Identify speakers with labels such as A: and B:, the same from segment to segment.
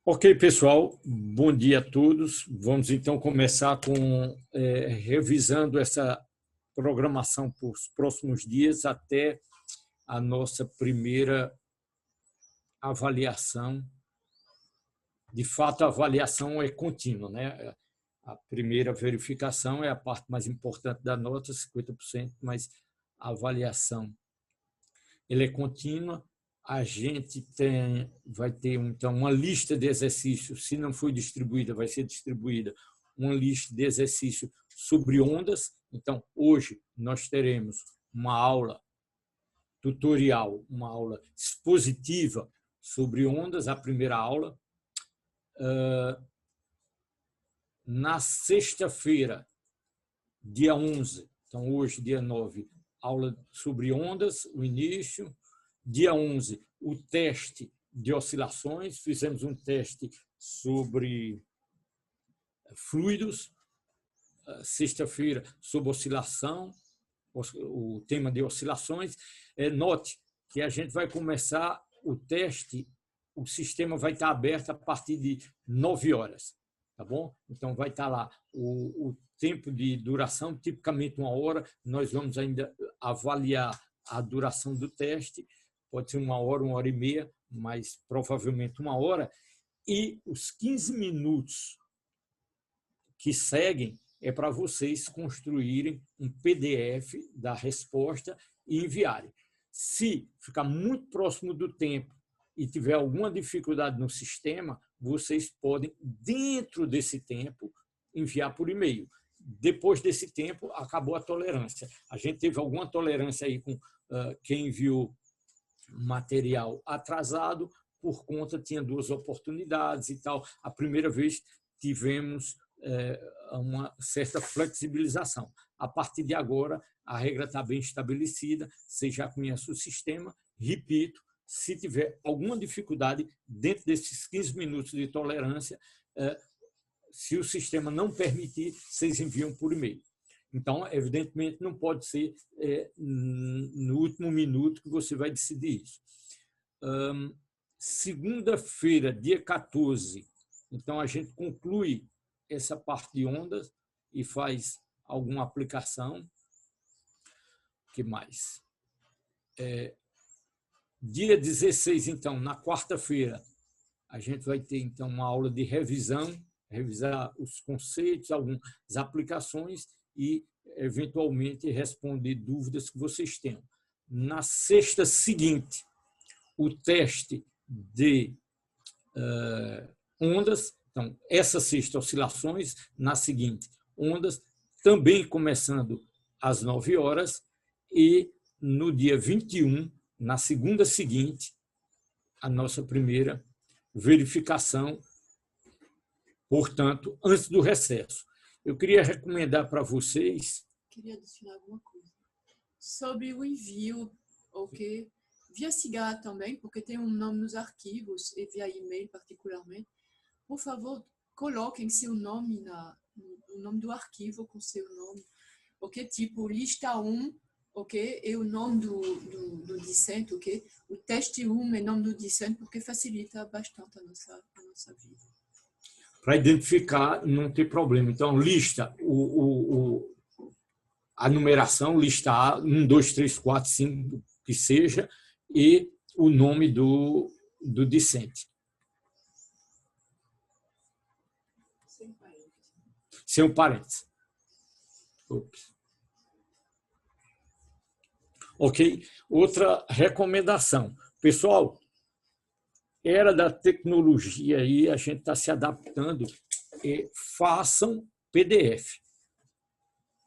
A: Ok, pessoal, bom dia a todos. Vamos então começar com revisando essa programação para os próximos dias até a nossa primeira avaliação. De fato, a avaliação é contínua, né? A primeira verificação é a parte mais importante da nota, 50%, mas a avaliação ela é contínua. A gente vai ter, então, uma lista de exercícios, se não foi distribuída, vai ser distribuída uma lista de exercícios sobre ondas. Então, hoje nós teremos uma aula tutorial, uma aula expositiva sobre ondas, a primeira aula. Na sexta-feira, dia 11, então hoje, dia 9, aula sobre ondas, o início. Dia 11, o teste de oscilações. Fizemos um teste sobre fluidos. Sexta-feira, sobre oscilação, o tema de oscilações. Note que a gente vai começar o teste, o sistema vai estar aberto a partir de 9 horas. Tá bom? Então, vai estar lá o tempo de duração, tipicamente 1 hora. Nós vamos ainda avaliar a duração do teste. Pode ser 1 hora, 1 hora e meia, mas provavelmente 1 hora. E os 15 minutos que seguem é para vocês construírem um PDF da resposta e enviarem. Se ficar muito próximo do tempo e tiver alguma dificuldade no sistema, vocês podem, dentro desse tempo, enviar por e-mail. Depois desse tempo, acabou a tolerância. A gente teve alguma tolerância aí com quem enviou material atrasado, por conta, tinha 2 oportunidades e tal. A primeira vez tivemos uma certa flexibilização. A partir de agora, a regra está bem estabelecida, você já conhece o sistema. Repito, se tiver alguma dificuldade, dentro desses 15 minutos de tolerância, se o sistema não permitir, vocês enviam por e-mail. Então, evidentemente, não pode ser no último minuto que você vai decidir isso. Segunda-feira, dia 14, então a gente conclui essa parte de ondas e faz alguma aplicação. O que mais? Dia 16, então, na quarta-feira, a gente vai ter então uma aula de revisão, revisar os conceitos, algumas aplicações e, eventualmente, responder dúvidas que vocês tenham. Na sexta seguinte, o teste de ondas. Então, essa sexta, oscilações. Na seguinte, ondas, também começando às 9 horas. E, no dia 21, na segunda seguinte, a nossa primeira verificação, portanto, antes do recesso. Eu queria recomendar para vocês...
B: Queria adicionar alguma coisa. Sobre o envio, ok? Via cigarra também, porque tem um nome nos arquivos, e via e-mail particularmente. Por favor, coloquem seu nome, o nome do arquivo com seu nome. Ok? Tipo, lista 1, ok? É o nome do discente, ok? O teste 1 é o nome do discente, porque facilita bastante a nossa vida.
A: Para identificar, não tem problema. Então, lista a numeração, lista A, 1, 2, 3, 4, 5, que seja, e o nome do discente. Sem um parênteses. Ok? Outra recomendação. Pessoal, era da tecnologia aí, a gente está se adaptando. Façam PDF.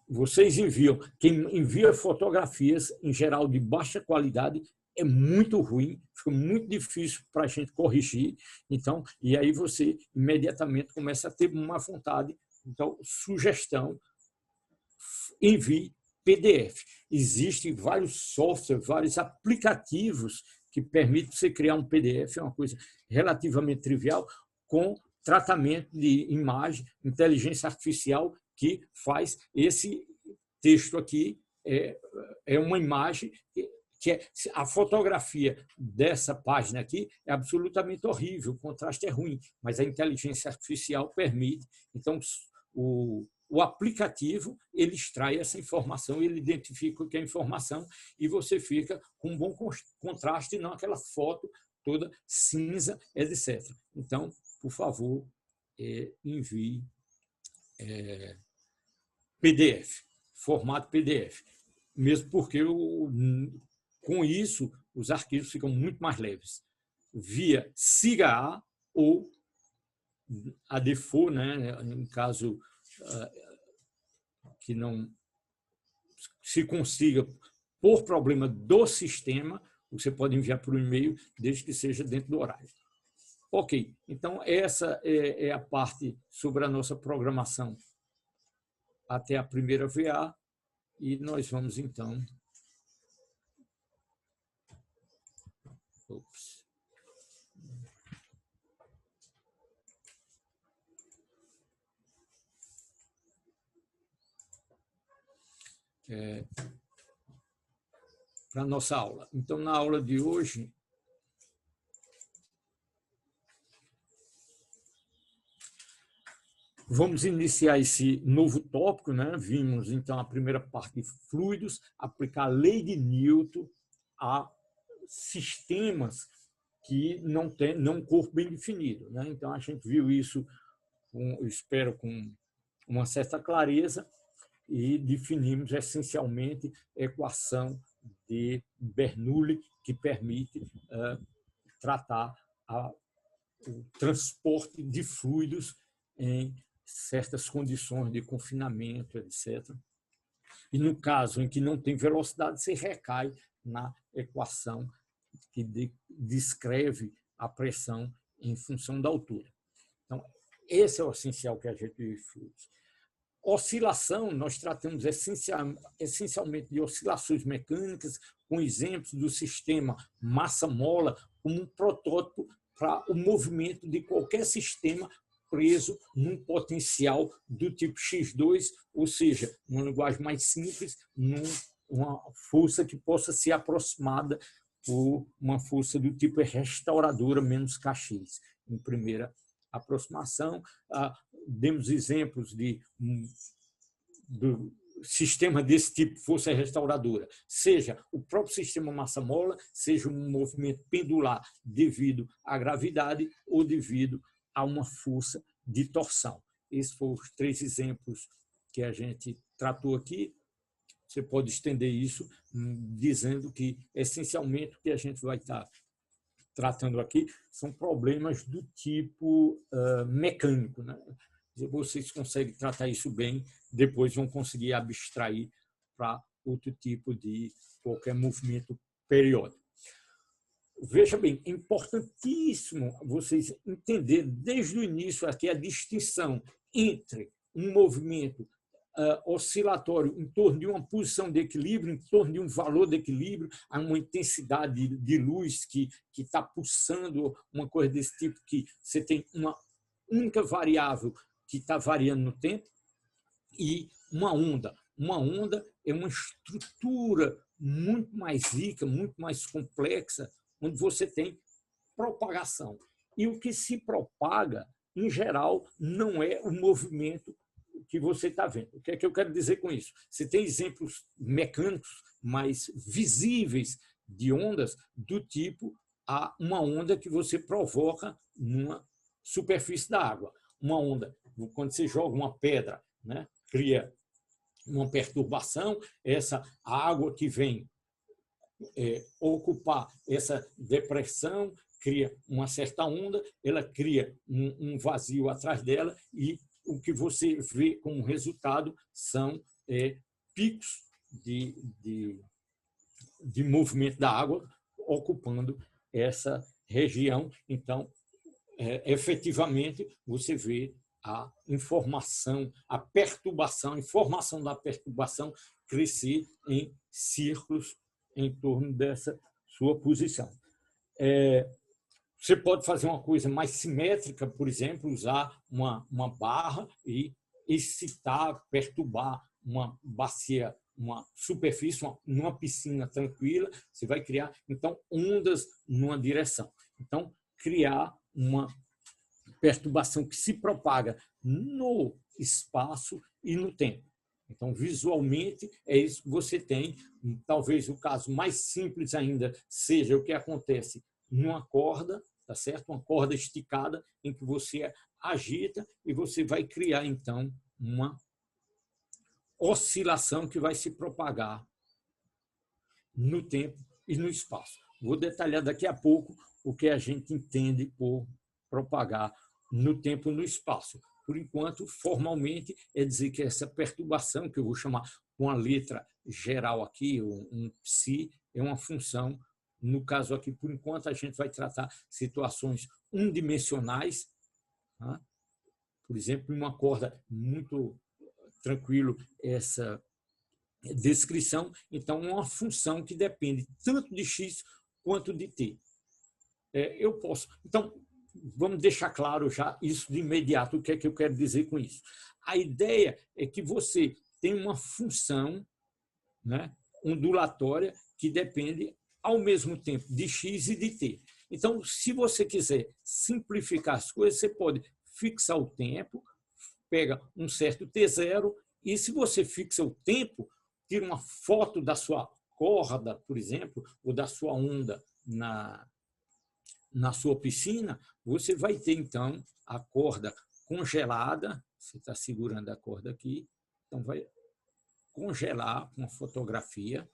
A: Vocês enviam. Quem envia fotografias, em geral, de baixa qualidade, é muito ruim, fica muito difícil para a gente corrigir. Então, e aí você imediatamente começa a ter uma vontade. Então, sugestão, envie PDF. Existem vários softwares, vários aplicativos que permitem você criar um PDF, é uma coisa relativamente trivial, com tratamento de imagem, inteligência artificial, que faz esse texto aqui, é uma imagem que a fotografia dessa página aqui é absolutamente horrível, o contraste é ruim, mas a inteligência artificial permite. Então, o aplicativo ele extrai essa informação, ele identifica o que é informação e você fica com um bom contraste, não aquela foto toda cinza, etc. Então, por favor, envie PDF, formato PDF, mesmo porque com isso os arquivos ficam muito mais leves. Via SIGA ou a default, né, em caso que não se consiga por problema do sistema, você pode enviar por e-mail, desde que seja dentro do horário. Ok, então essa é a parte sobre a nossa programação até a primeira VA, e nós vamos então... Ops. Para a nossa aula. Então, na aula de hoje, vamos iniciar esse novo tópico, né? Vimos, então, a primeira parte de fluidos, aplicar a lei de Newton a sistemas que não têm um corpo bem definido, né? Então, a gente viu isso, espero, com uma certa clareza, e definimos essencialmente a equação de Bernoulli, que permite tratar o transporte de fluidos em certas condições de confinamento, etc. E no caso em que não tem velocidade, se recai na equação que descreve a pressão em função da altura. Então, esse é o essencial que a gente vive fluidos. Oscilação, nós tratamos essencialmente de oscilações mecânicas, com exemplos do sistema massa-mola como um protótipo para o movimento de qualquer sistema preso num potencial do tipo X2, ou seja, numa linguagem mais simples, numa força que possa ser aproximada por uma força do tipo restauradora menos Kx, em primeira aproximação. Demos exemplos do sistema desse tipo, força restauradora, seja o próprio sistema massa-mola, seja um movimento pendular devido à gravidade ou devido a uma força de torção. Esses foram os 3 exemplos que a gente tratou aqui. Você pode estender isso dizendo que, essencialmente, o que a gente vai estar tratando aqui são problemas do tipo mecânico, né? Vocês conseguem tratar isso bem, depois vão conseguir abstrair para outro tipo de qualquer movimento periódico. Veja bem, é importantíssimo vocês entenderem desde o início aqui a distinção entre um movimento oscilatório em torno de uma posição de equilíbrio, em torno de um valor de equilíbrio, a uma intensidade de luz que está pulsando, uma coisa desse tipo, que você tem uma única variável que está variando no tempo, e uma onda. Uma onda é uma estrutura muito mais rica, muito mais complexa, onde você tem propagação. E o que se propaga, em geral, não é o movimento que você está vendo. O que é que eu quero dizer com isso? Você tem exemplos mecânicos mais visíveis de ondas do tipo uma onda que você provoca numa superfície da água. Uma onda, quando você joga uma pedra, né, cria uma perturbação, a água que vem ocupar essa depressão, cria uma certa onda, ela cria um vazio atrás dela e o que você vê como resultado são picos de movimento da água ocupando essa região. Então, efetivamente, você vê a informação, a perturbação, a informação da perturbação crescer em círculos em torno dessa sua posição. Você pode fazer uma coisa mais simétrica, por exemplo, usar uma barra e excitar, perturbar uma bacia uma superfície, numa piscina tranquila, você vai criar, então, ondas numa direção. Então, criar uma perturbação que se propaga no espaço e no tempo. Então, visualmente, é isso que você tem. Talvez o caso mais simples ainda seja o que acontece numa corda, tá certo? Uma corda esticada em que você agita e você vai criar, então, uma oscilação que vai se propagar no tempo e no espaço. Vou detalhar daqui a pouco o que a gente entende por propagar no tempo e no espaço. Por enquanto, formalmente, é dizer que essa perturbação, que eu vou chamar com a letra geral aqui, um psi, é uma função. No caso aqui, por enquanto, a gente vai tratar situações unidimensionais, tá? Por exemplo, em uma corda muito tranquilo, essa descrição, então, uma função que depende tanto de x quanto de t. Eu posso. Então, vamos deixar claro já isso de imediato, o que é que eu quero dizer com isso. A ideia é que você tem uma função, né, ondulatória que depende ao mesmo tempo de x e de t. Então, se você quiser simplificar as coisas, você pode fixar o tempo, pega um certo t0 e, se você fixa o tempo, tira uma foto da sua corda, por exemplo, ou da sua onda na sua piscina, você vai ter, então, a corda congelada. Você está segurando a corda aqui, então vai congelar uma fotografia,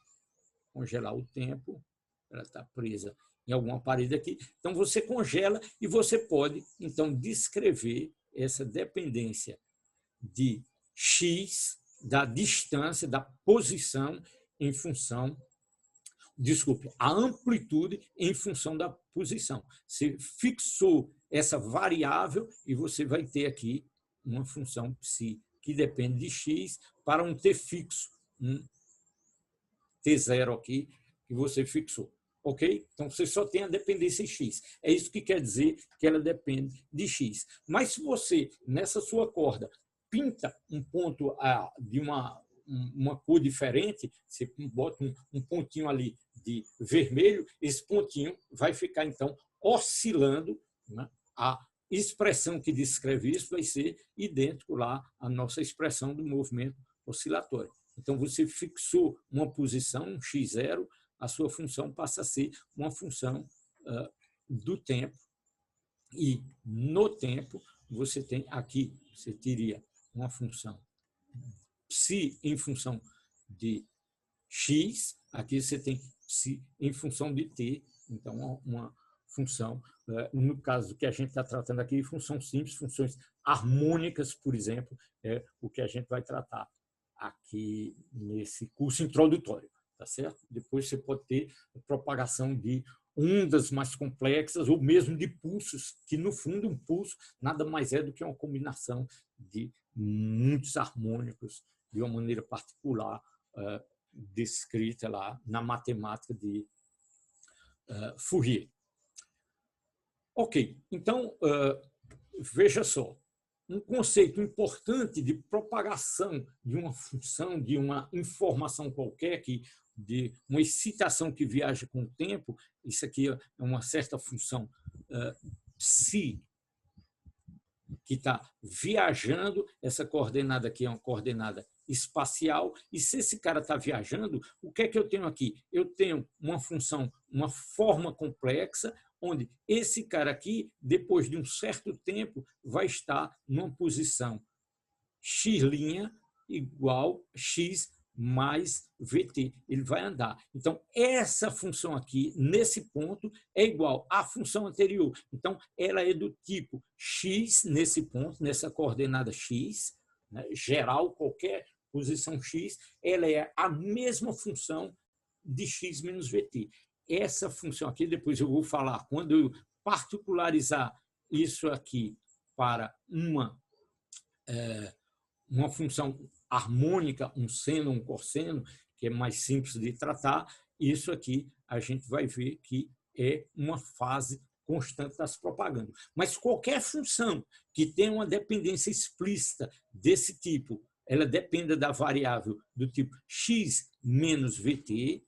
A: congelar o tempo, ela está presa em alguma parede aqui. Então, você congela e você pode, então, descrever essa dependência de x, da distância, da posição em função, desculpe, a amplitude em função da posição. Você fixou essa variável e você vai ter aqui uma função psi que depende de x para um t fixo, um t0 aqui que você fixou. Ok? Então, você só tem a dependência x. É isso que quer dizer que ela depende de x. Mas se você, nessa sua corda, pinta um ponto de uma cor diferente, você bota um pontinho ali de vermelho, esse pontinho vai ficar, então, oscilando, né? A expressão que descreve isso vai ser idêntico lá à nossa expressão do movimento oscilatório. Então, você fixou uma posição, um x0, a sua função passa a ser uma função do tempo. E, no tempo, você tem aqui, você teria uma função psi em função de x, aqui você tem psi em função de t, então uma função, no caso que a gente está tratando aqui, função simples, funções harmônicas, por exemplo, é o que a gente vai tratar aqui nesse curso introdutório, tá certo? Depois você pode ter propagação de ondas mais complexas ou mesmo de pulsos, que no fundo um pulso nada mais é do que uma combinação de muitos harmônicos de uma maneira particular, descrita lá na matemática de Fourier. Ok, então, veja só, um conceito importante de propagação de uma função, de uma informação qualquer, de uma excitação que viaja com o tempo, isso aqui é uma certa função psi, que está viajando, essa coordenada aqui é uma coordenada espacial, e se esse cara está viajando, o que é que eu tenho aqui? Eu tenho uma função, uma forma complexa, onde esse cara aqui, depois de um certo tempo, vai estar numa posição x' igual x mais VT. Ele vai andar. Então, essa função aqui, nesse ponto, é igual à função anterior. Então, ela é do tipo x, nesse ponto, nessa coordenada x, né, geral, qualquer posição x, ela é a mesma função de x menos VT. Essa função aqui, depois eu vou falar, quando eu particularizar isso aqui para uma função harmônica, um seno, um cosseno, que é mais simples de tratar, isso aqui a gente vai ver que é uma fase constante está se propagando. Mas qualquer função que tenha uma dependência explícita desse tipo ela dependa da variável do tipo x menos vt,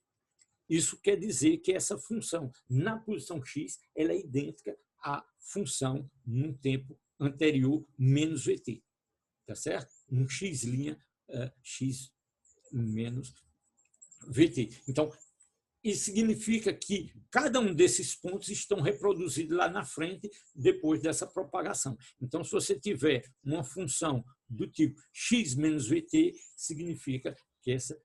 A: isso quer dizer que essa função na posição x ela é idêntica à função num tempo anterior menos vt. Tá certo? Um x' x menos vt. Então, isso significa que cada um desses pontos estão reproduzidos lá na frente depois dessa propagação. Então, se você tiver uma função do tipo x menos vt, significa que essa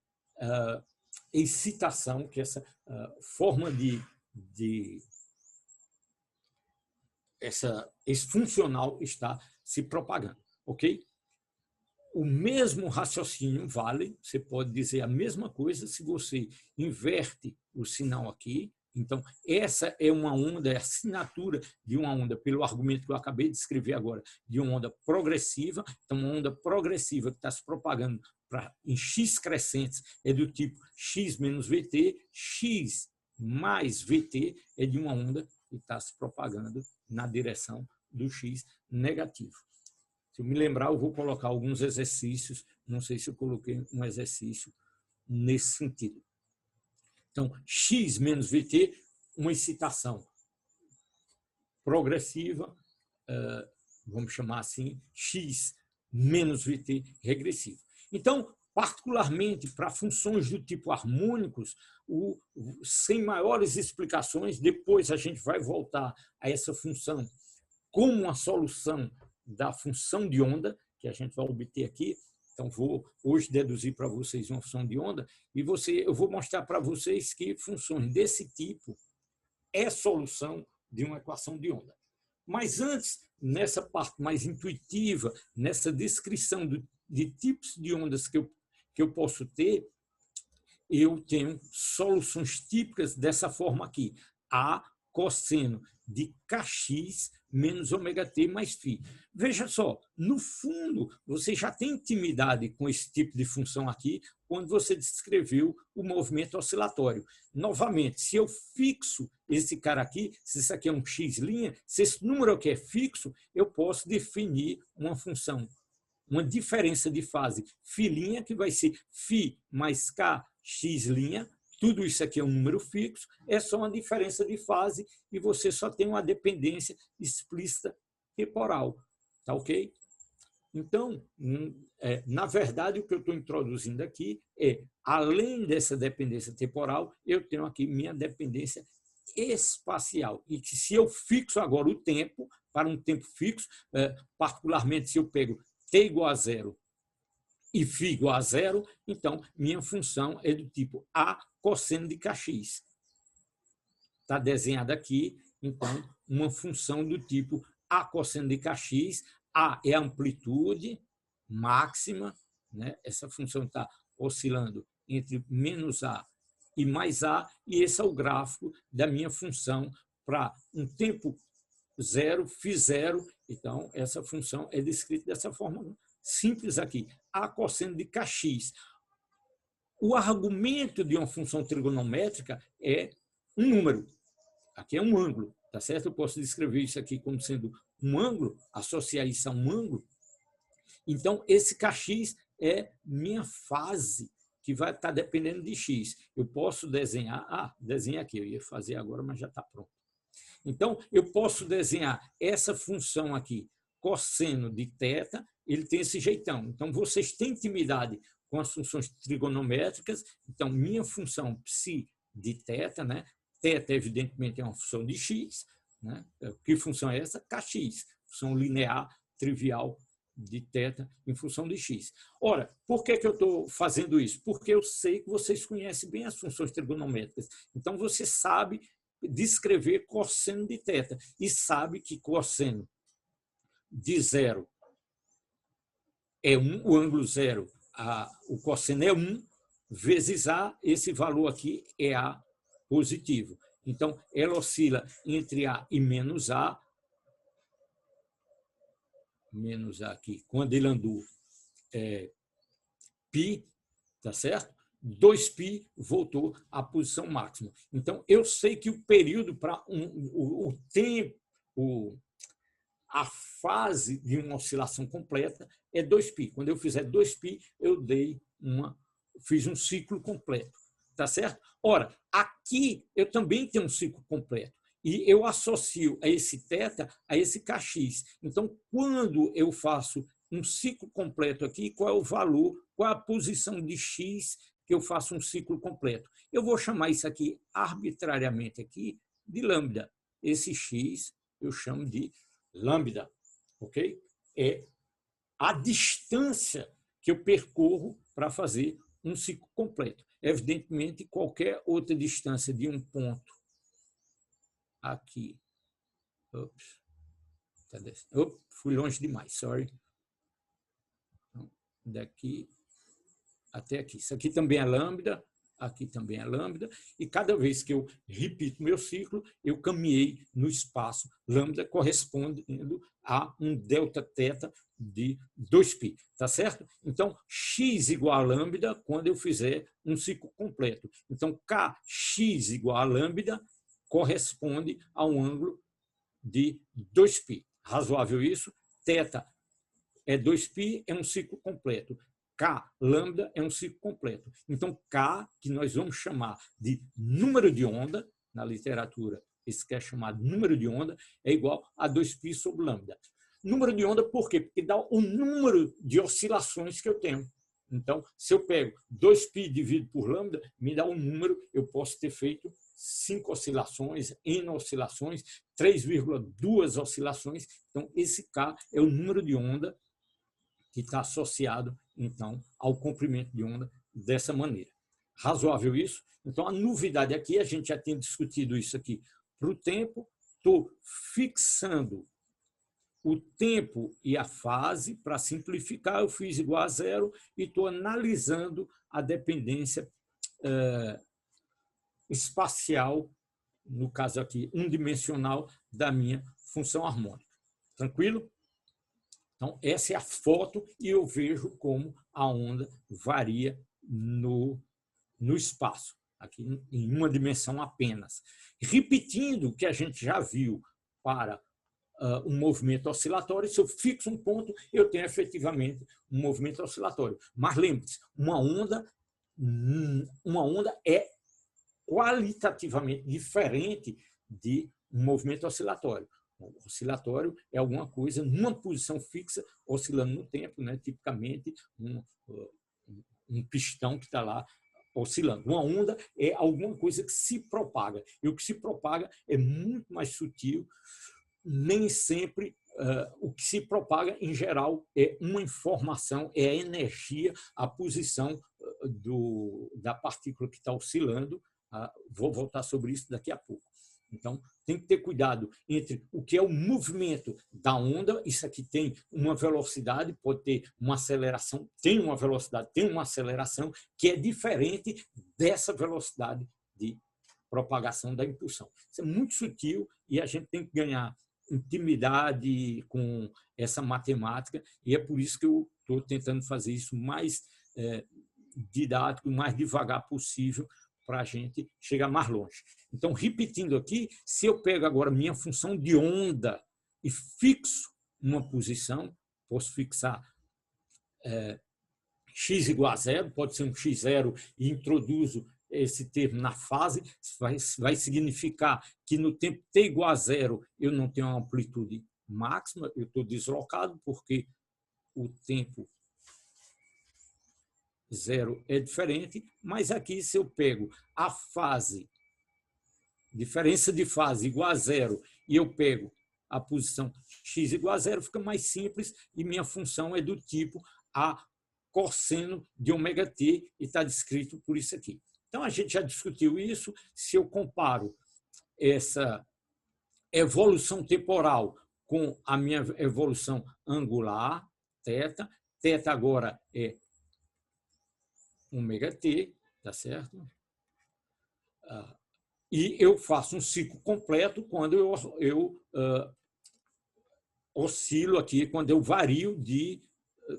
A: excitação, que essa forma esse funcional está se propagando, ok? O mesmo raciocínio vale, você pode dizer a mesma coisa se você inverte o sinal aqui. Então, essa é uma onda, é a assinatura de uma onda, pelo argumento que eu acabei de escrever agora, de uma onda progressiva. Então, uma onda progressiva que está se propagando em x crescentes é do tipo x menos vt, x mais vt é de uma onda que está se propagando na direção do x negativo. Se eu me lembrar, eu vou colocar alguns exercícios, não sei se eu coloquei um exercício nesse sentido. Então, x menos vt, uma excitação progressiva, vamos chamar assim, x menos vt regressivo. Então, particularmente para funções do tipo harmônicos, sem maiores explicações, depois a gente vai voltar a essa função como uma solução da função de onda, que a gente vai obter aqui. Então, vou hoje deduzir para vocês uma função de onda e eu vou mostrar para vocês que funções desse tipo é solução de uma equação de onda. Mas antes, nessa parte mais intuitiva, nessa descrição de tipos de ondas que eu posso ter, eu tenho soluções típicas dessa forma aqui. A cosseno de kx menos ômega-t mais φ. Veja só, no fundo, você já tem intimidade com esse tipo de função aqui quando você descreveu o movimento oscilatório. Novamente, se eu fixo esse cara aqui, se isso aqui é um x', se esse número aqui é fixo, eu posso definir uma função, uma diferença de fase φ', que vai ser φ mais kx', tudo isso aqui é um número fixo, é só uma diferença de fase e você só tem uma dependência explícita temporal. Tá ok? Então, na verdade, o que eu estou introduzindo aqui é, além dessa dependência temporal, eu tenho aqui minha dependência espacial. E que se eu fixo agora o tempo, para um tempo fixo, particularmente se eu pego t igual a zero e φ igual a zero, então minha função é do tipo A cosseno de kx. Está desenhada aqui, então, uma função do tipo A cosseno de kx. A é a amplitude máxima, né? Essa função está oscilando entre menos A e mais A, e esse é o gráfico da minha função para um tempo zero, φ zero. Então, essa função é descrita dessa forma simples aqui, A cosseno de kx. O argumento de uma função trigonométrica é um número. Aqui é um ângulo, tá certo? Eu posso descrever isso aqui como sendo um ângulo, associar isso a um ângulo. Então, esse kx é minha fase, que vai estar dependendo de x. Eu posso desenhar... desenhar aqui, eu ia fazer agora, mas já está pronto. Então, eu posso desenhar essa função aqui, cosseno de θ, ele tem esse jeitão. Então, vocês têm intimidade com as funções trigonométricas. Então, minha função psi de θ, né? θ, evidentemente, é uma função de x. Né? Que função é essa? Kx, função linear trivial de θ em função de x. Ora, por que eu estou fazendo isso? Porque eu sei que vocês conhecem bem as funções trigonométricas. Então, você sabe descrever cosseno de θ e sabe que cosseno de zero é 1, o ângulo zero, o cosseno é 1, vezes A, esse valor aqui é A positivo. Então, ela oscila entre A e menos A aqui, quando ele andou π, tá certo? 2π voltou à posição máxima. Então, eu sei que o período para o tempo, a fase de uma oscilação completa é 2π. Quando eu fizer 2π, eu fiz um ciclo completo. Tá certo? Ora, aqui eu também tenho um ciclo completo. E eu associo a esse θ a esse kx. Então, quando eu faço um ciclo completo aqui, qual é o valor, qual é a posição de x que eu faço um ciclo completo? Eu vou chamar isso aqui, arbitrariamente, aqui, de lambda. Esse x eu chamo de lambda. Ok? É a distância que eu percorro para fazer um ciclo completo. Evidentemente, qualquer outra distância de um ponto aqui. Fui longe demais, sorry. Daqui até aqui. Isso aqui também é lambda, aqui também é lambda, e cada vez que eu repito meu ciclo, eu caminhei no espaço lambda correspondendo a um delta-θ de 2π, tá certo? Então, x igual a lambda quando eu fizer um ciclo completo. Então, kx igual a lambda corresponde a um ângulo de 2π. Razoável isso? Θ é 2π, é um ciclo completo. K, lambda, é um ciclo completo. Então, K, que nós vamos chamar de número de onda, na literatura, esse que é chamado número de onda, é igual a 2π sobre lambda. Número de onda, por quê? Porque dá o número de oscilações que eu tenho. Então, se eu pego 2π dividido por lambda, me dá um número, eu posso ter feito 5 oscilações, N oscilações, 3,2 oscilações. Então, esse K é o número de onda que está associado, então, ao comprimento de onda dessa maneira. Razoável isso? Então, a novidade aqui, a gente já tem discutido isso aqui para o tempo, estou fixando o tempo e a fase, para simplificar, eu fiz igual a zero e estou analisando a dependência espacial, no caso aqui, unidimensional, da minha função harmônica. Tranquilo? Então, essa é a foto e eu vejo como a onda varia no espaço, aqui em uma dimensão apenas. Repetindo o que a gente já viu para um movimento oscilatório, se eu fixo um ponto, eu tenho efetivamente um movimento oscilatório. Mas lembre-se, uma onda é qualitativamente diferente de um movimento oscilatório. O oscilatório é alguma coisa numa posição fixa, oscilando no tempo, né? Tipicamente um pistão que está lá oscilando. Uma onda é alguma coisa que se propaga. E o que se propaga é muito mais sutil. Nem sempre o que se propaga, em geral, é uma informação, é a energia, a posição da partícula que está oscilando. Vou voltar sobre isso daqui a pouco. Então, tem que ter cuidado entre o que é o movimento da onda, isso aqui tem uma velocidade, pode ter uma aceleração, tem uma velocidade, tem uma aceleração, que é diferente dessa velocidade de propagação da impulsão. Isso é muito sutil e a gente tem que ganhar intimidade com essa matemática, e é por isso que eu estou tentando fazer isso mais didático, mais devagar possível, para a gente chegar mais longe. Então, repetindo aqui, se eu pego agora minha função de onda e fixo uma posição, posso fixar x igual a zero, pode ser um x0 e introduzo esse termo na fase, vai significar que no tempo t igual a zero eu não tenho uma amplitude máxima, eu estou deslocado porque o tempo zero é diferente, mas aqui se eu pego a fase, diferença de fase igual a zero, e eu pego a posição x igual a zero, fica mais simples e minha função é do tipo a cosseno de ômega-t e está descrito por isso aqui. Então, a gente já discutiu isso. Se eu comparo essa evolução temporal com a minha evolução angular, θ, θ agora é ômega-t, tá certo? E eu faço um ciclo completo quando eu oscilo aqui, quando eu vario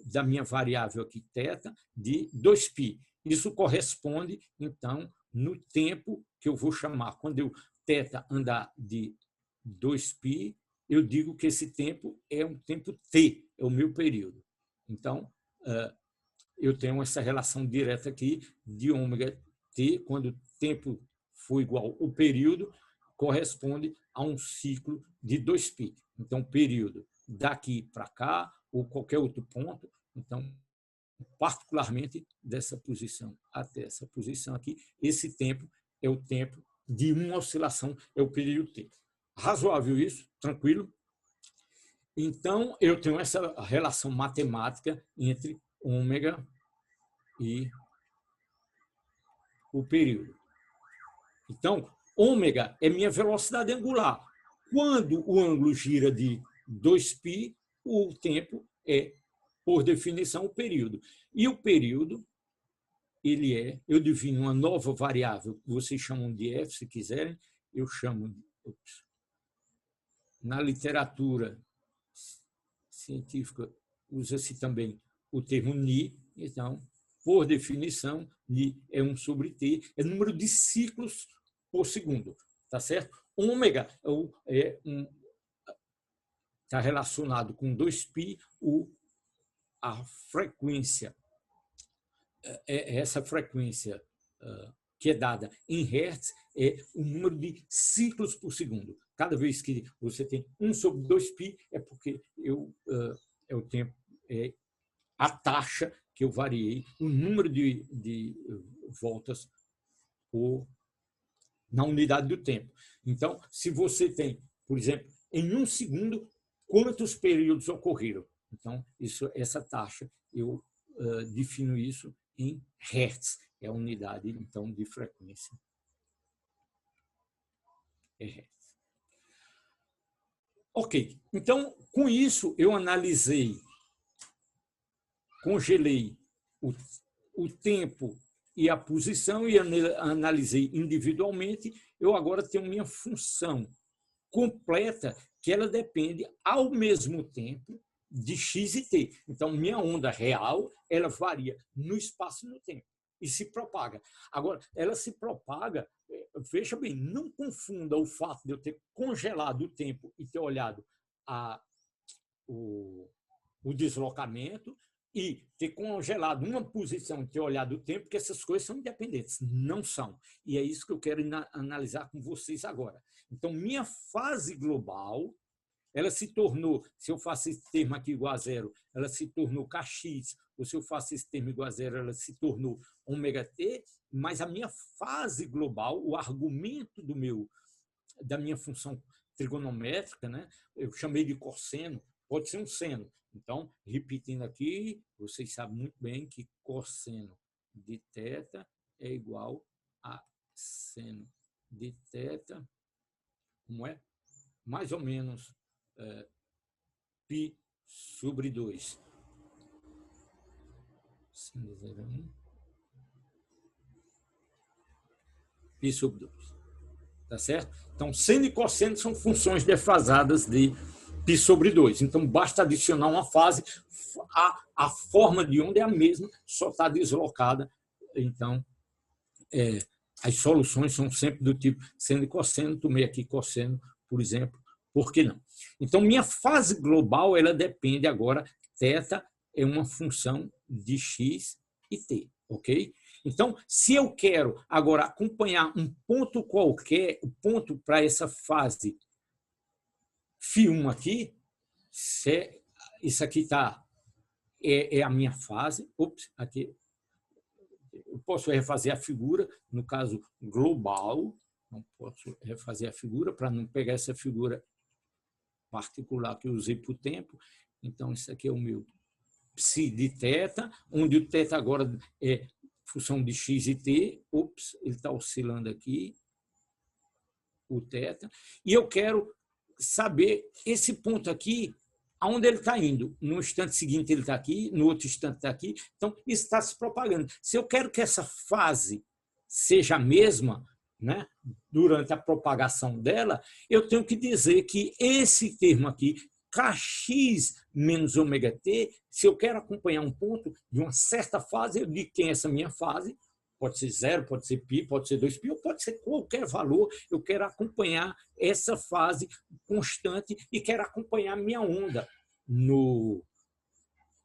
A: da minha variável aqui, θ, de 2π. Isso corresponde, então, no tempo que eu vou chamar. Quando eu θ andar de 2π, eu digo que esse tempo é um tempo T, é o meu período. Então, eu tenho essa relação direta aqui de ômega T, quando o tempo for igual ao período, corresponde a um ciclo de 2π. Então, período daqui para cá, ou qualquer outro ponto, então, particularmente dessa posição até essa posição aqui, esse tempo é o tempo de uma oscilação, é o período T. Razoável isso? Tranquilo? Então, eu tenho essa relação matemática entre ômega e o período. Então, ômega é minha velocidade angular. Quando o ângulo gira de 2π, o tempo é, por definição, o período. E o período, eu defino uma nova variável, que vocês chamam de f, se quiserem, eu chamo de... Na literatura científica, usa-se também o termo Ni, então, por definição, Ni é 1/T, é número de ciclos por segundo, tá certo? Ômega está relacionado com 2π, a frequência, essa frequência que é dada em Hertz, é o número de ciclos por segundo. Cada vez que você tem 1/2π, é porque é o tempo, é a taxa que eu variei, o número de voltas na unidade do tempo. Então, se você tem, por exemplo, em 1 segundo, quantos períodos ocorreram? Então, essa taxa, eu defino isso em Hertz, é a unidade então, de frequência. É Hertz. Ok, então, com isso, eu congelei o tempo e a posição e analisei individualmente. Eu agora tenho minha função completa, que ela depende, ao mesmo tempo, de x e t. Então, minha onda real, ela varia no espaço e no tempo e se propaga. Agora, ela se propaga, veja bem, não confunda o fato de eu ter congelado o tempo e ter olhado o deslocamento e ter congelado uma posição e ter olhado o tempo, porque essas coisas são independentes. Não são. E é isso que eu quero analisar com vocês agora. Então, minha fase global, ela se tornou, se eu faço esse termo aqui igual a zero, ela se tornou Kx, ou se eu faço esse termo igual a zero, ela se tornou ômega-t, mas a minha fase global, o argumento da minha função trigonométrica, né, eu chamei de cosseno, pode ser um seno. Então, repetindo aqui, vocês sabem muito bem que cosseno de θ é igual a seno de θ, como é? Mais ou menos π/2. Seno de 0,1. π/2. Tá certo? Então, seno e cosseno são funções defasadas de π/2. Então, basta adicionar uma fase, a forma de onda é a mesma, só está deslocada. Então, as soluções são sempre do tipo seno e cosseno. Tomei aqui cosseno, por exemplo, por que não? Então, minha fase global, ela depende agora, θ é uma função de x e t, ok? Então, se eu quero agora acompanhar um ponto qualquer, o ponto para essa fase φ1 aqui, isso aqui é a minha fase. Ops, aqui. Eu posso refazer a figura, no caso global, não posso refazer a figura para não pegar essa figura particular que eu usei para o tempo. Então, isso aqui é o meu psi de θ, onde o θ agora é função de x e t. Ops, ele está oscilando aqui, o θ. E eu quero saber esse ponto aqui, aonde ele está indo. No instante seguinte ele está aqui, no outro instante está aqui. Então, isso está se propagando. Se eu quero que essa fase seja a mesma, né, durante a propagação dela, eu tenho que dizer que esse termo aqui, Kx menos ômega t, se eu quero acompanhar um ponto de uma certa fase, eu digo que tem essa minha fase, pode ser 0, pode ser π, pode ser 2π, ou pode ser qualquer valor. Eu quero acompanhar essa fase constante e quero acompanhar minha onda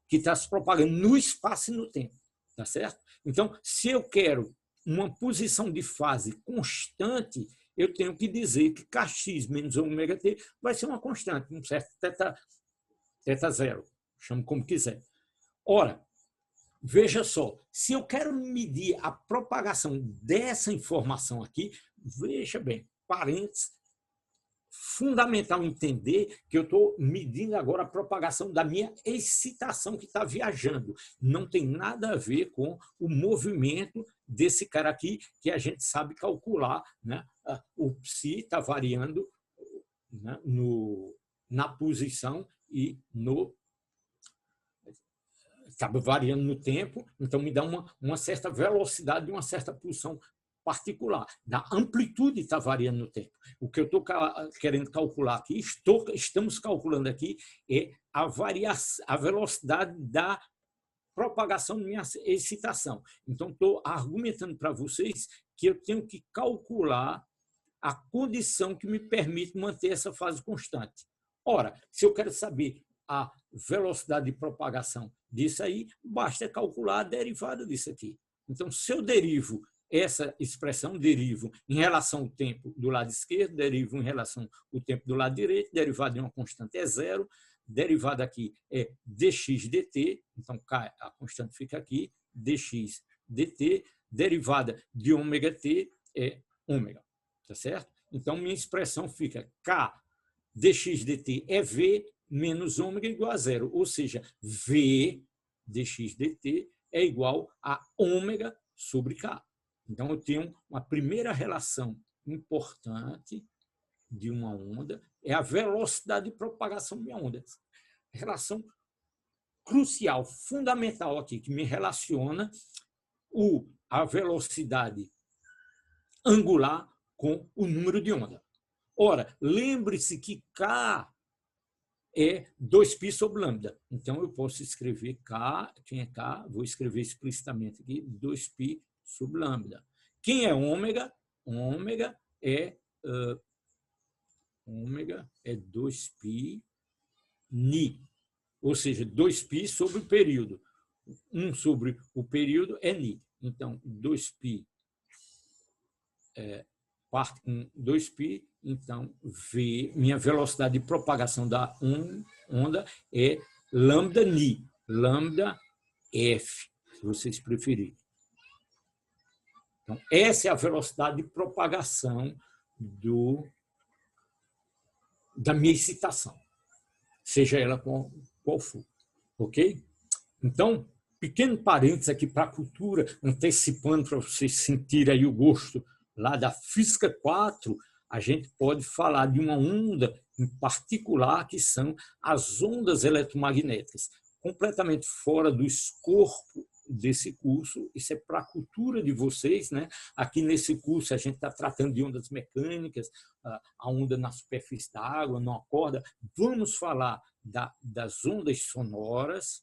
A: que está se propagando no espaço e no tempo. Tá certo? Então, se eu quero uma posição de fase constante, eu tenho que dizer que Kx menos ômega-t vai ser uma constante, um certo θ zero, chamo como quiser. Ora, veja só, se eu quero medir a propagação dessa informação aqui, veja bem, parênteses, fundamental entender que eu estou medindo agora a propagação da minha excitação que está viajando. Não tem nada a ver com o movimento desse cara aqui, que a gente sabe calcular, né? O psi está variando, né, na posição e acaba variando no tempo, então me dá uma certa velocidade e uma certa posição particular. Da amplitude está variando no tempo. O que eu estou querendo calcular aqui, estamos calculando aqui, é a velocidade da propagação da minha excitação. Então, estou argumentando para vocês que eu tenho que calcular a condição que me permite manter essa fase constante. Ora, se eu quero saber a velocidade de propagação disso aí, basta calcular a derivada disso aqui. Então, se eu derivo essa expressão, derivo em relação ao tempo do lado esquerdo, derivo em relação ao tempo do lado direito, derivada de uma constante é 0, derivada aqui é dx dt, então a constante fica aqui, dx dt, derivada de ômega-t é ômega, tá certo? Então, minha expressão fica k dx dt é v menos ômega igual a 0, ou seja, v dx dt é igual a ômega sobre k. Então, eu tenho uma primeira relação importante de uma onda, é a velocidade de propagação de minha onda. Relação crucial, fundamental aqui, que me relaciona a velocidade angular com o número de onda. Ora, lembre-se que K é 2π sobre lambda. Então, eu posso escrever K, quem é K? Vou escrever explicitamente aqui, 2π sobre lambda. Quem é ômega? Ômega é 2π ni, ou seja, 2π sobre o período. 1 sobre o período é ni. Então, 2π parte com 2π, então v, minha velocidade de propagação da onda é lambda ni, lambda f, se vocês preferirem. Então, essa é a velocidade de propagação da minha excitação, seja ela qual for. Ok? Então, pequeno parênteses aqui para a cultura, antecipando para vocês sentirem aí o gosto lá da Física 4, a gente pode falar de uma onda em particular, que são as ondas eletromagnéticas, completamente fora do escopo desse curso. Isso é para a cultura de vocês, né? Aqui nesse curso a gente está tratando de ondas mecânicas, a onda na superfície da água, numa corda. Vamos falar das ondas sonoras.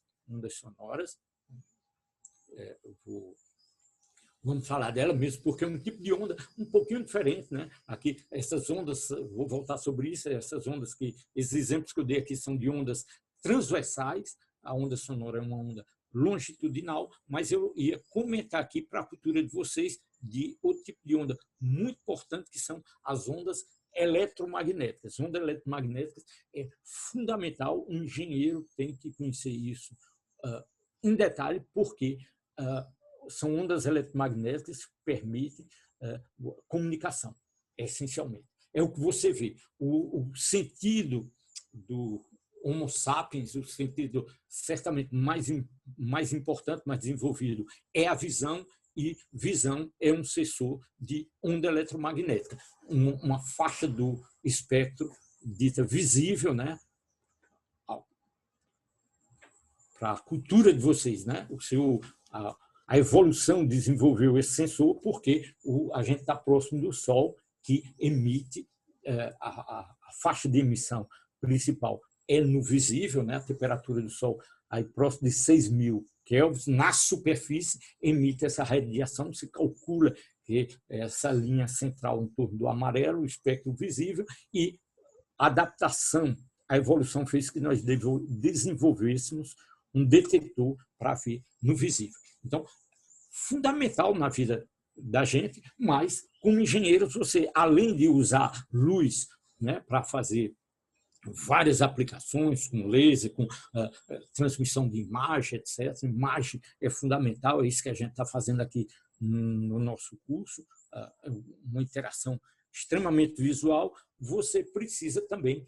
A: Vamos falar dela mesmo, porque é um tipo de onda um pouquinho diferente, né? Aqui, essas ondas, vou voltar sobre isso, essas ondas esses exemplos que eu dei aqui são de ondas transversais. A onda sonora é uma onda longitudinal, mas eu ia comentar aqui para a cultura de vocês de outro tipo de onda muito importante, que são as ondas eletromagnéticas. Ondas eletromagnéticas é fundamental, um engenheiro tem que conhecer isso em detalhe, porque são ondas eletromagnéticas que permitem comunicação, essencialmente. É o que você vê. O sentido do Homo sapiens, o sentido certamente mais importante, mais desenvolvido, é a visão, e visão é um sensor de onda eletromagnética, uma faixa do espectro dita visível, né? Para a cultura de vocês, né? A evolução desenvolveu esse sensor porque a gente está próximo do Sol, que emite a faixa de emissão principal é no visível, né? A temperatura do Sol aí próximo de 6.000 kelvins, na superfície, emite essa radiação. Se calcula que essa linha central em torno do amarelo, o espectro visível, e a adaptação, a evolução fez que nós desenvolvêssemos um detector para ver no visível. Então, fundamental na vida da gente, mas como engenheiros, você, além de usar luz, né, para fazer várias aplicações, com laser, com transmissão de imagem, etc. Imagem é fundamental, é isso que a gente está fazendo aqui no nosso curso, uma interação extremamente visual. Você precisa também,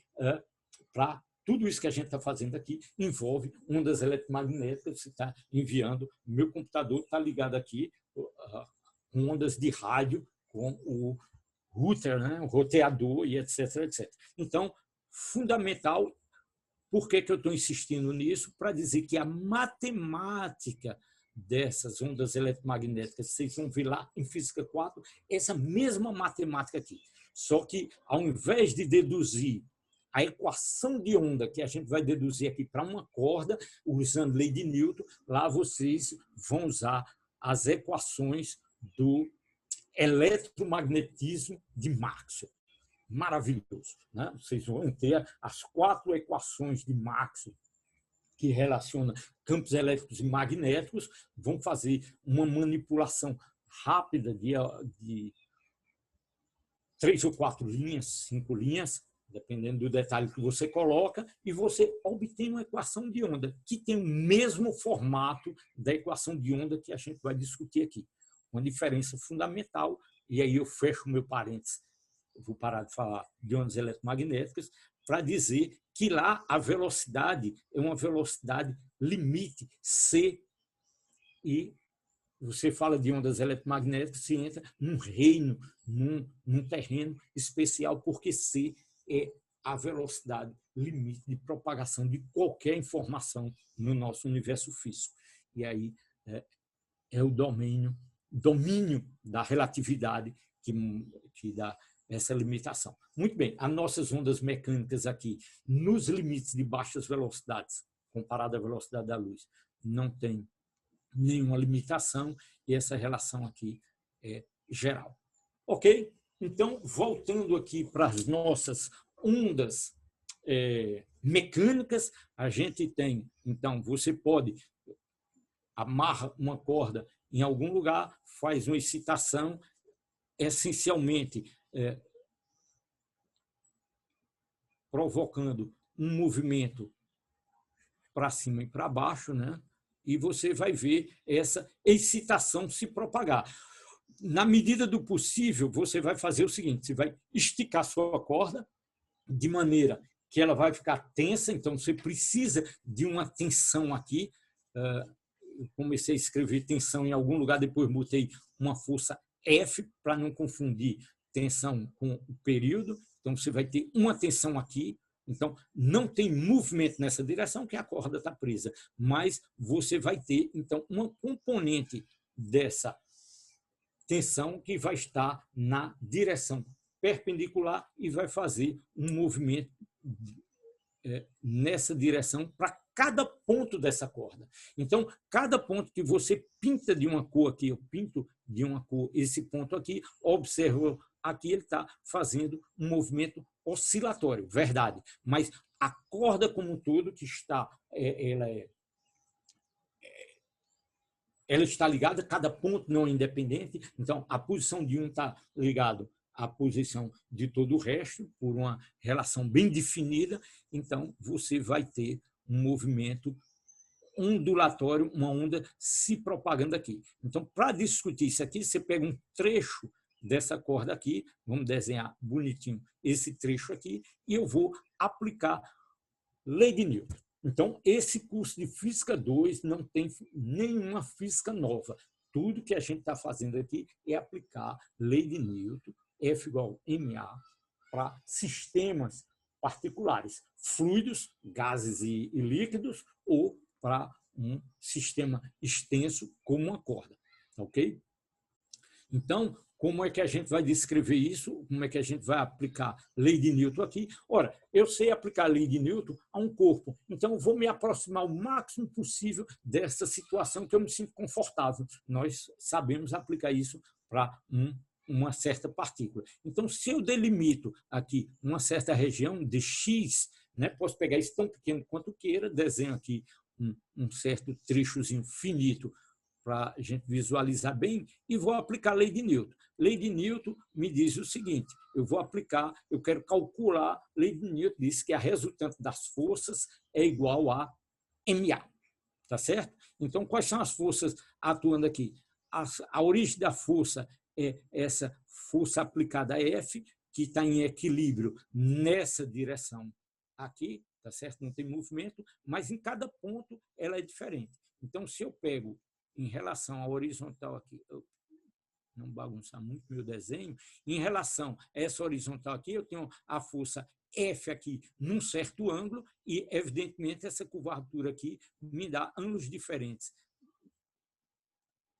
A: para tudo isso que a gente está fazendo aqui, envolve ondas eletromagnéticas. Você está enviando, meu computador está ligado aqui, com ondas de rádio, com o router, né, o roteador e etc, etc. Então, fundamental. Por que eu estou insistindo nisso? Para dizer que a matemática dessas ondas eletromagnéticas, vocês vão ver lá em Física 4, essa mesma matemática aqui. Só que, ao invés de deduzir a equação de onda que a gente vai deduzir aqui para uma corda, usando lei de Newton, lá vocês vão usar as equações do eletromagnetismo de Maxwell. Maravilhoso, né? Vocês vão ter as 4 equações de Maxwell que relacionam campos elétricos e magnéticos, vão fazer uma manipulação rápida de 3 ou 4 linhas, 5 linhas, dependendo do detalhe que você coloca, e você obtém uma equação de onda que tem o mesmo formato da equação de onda que a gente vai discutir aqui. Uma diferença fundamental, e aí eu fecho o meu parênteses, vou parar de falar de ondas eletromagnéticas, para dizer que lá a velocidade é uma velocidade limite c, e você fala de ondas eletromagnéticas, você entra num reino, num terreno especial, porque c é a velocidade limite de propagação de qualquer informação no nosso universo físico. E aí é o domínio da relatividade que dá essa limitação. Muito bem, as nossas ondas mecânicas aqui, nos limites de baixas velocidades, comparado à velocidade da luz, não tem nenhuma limitação, e essa relação aqui é geral. Ok? Então, voltando aqui para as nossas ondas mecânicas, a gente tem, então, você pode amarra uma corda em algum lugar, faz uma excitação, essencialmente provocando um movimento para cima e para baixo, né? E você vai ver essa excitação se propagar. Na medida do possível, você vai fazer o seguinte, você vai esticar sua corda de maneira que ela vai ficar tensa, então você precisa de uma tensão aqui. Eu comecei a escrever tensão em algum lugar, depois botei uma força F para não confundir tensão com o período. Então, você vai ter uma tensão aqui. Então, não tem movimento nessa direção, que a corda está presa, mas você vai ter, então, uma componente dessa tensão que vai estar na direção perpendicular e vai fazer um movimento nessa direção para cada ponto dessa corda. Então, cada ponto que você pinta de uma cor aqui, eu pinto de uma cor esse ponto aqui, observa aqui, ele está fazendo um movimento oscilatório, verdade. Mas a corda como um todo, que está, ela está ligada, cada ponto não é independente, então a posição de um está ligado à posição de todo o resto, por uma relação bem definida, então você vai ter um movimento ondulatório, uma onda se propagando aqui. Então, para discutir isso aqui, você pega um trecho dessa corda aqui, vamos desenhar bonitinho esse trecho aqui, e eu vou aplicar lei de Newton. Então, esse curso de Física 2 não tem nenhuma física nova. Tudo que a gente está fazendo aqui é aplicar lei de Newton, F igual a ma, para sistemas particulares, fluidos, gases e líquidos, ou para um sistema extenso como uma corda. Ok? Então, Como é que a gente vai descrever isso? Como é que a gente vai aplicar lei de Newton aqui? Ora, eu sei aplicar a lei de Newton a um corpo, então eu vou me aproximar o máximo possível dessa situação que eu me sinto confortável. Nós sabemos aplicar isso para uma certa partícula. Então, se eu delimito aqui uma certa região de X, né, posso pegar isso tão pequeno quanto queira, desenho aqui um certo trechozinho finito para a gente visualizar bem, e vou aplicar a lei de Newton. Lei de Newton me diz o seguinte, eu quero calcular, a lei de Newton diz que a resultante das forças é igual a MA, tá certo? Então, quais são as forças atuando aqui? A origem da força é essa força aplicada a F, que está em equilíbrio nessa direção aqui, tá certo? Não tem movimento, mas em cada ponto ela é diferente. Então, se eu pego em relação à horizontal aqui, não bagunçar muito meu desenho, em relação a essa horizontal aqui, eu tenho a força F aqui num certo ângulo e, evidentemente, essa curvatura aqui me dá ângulos diferentes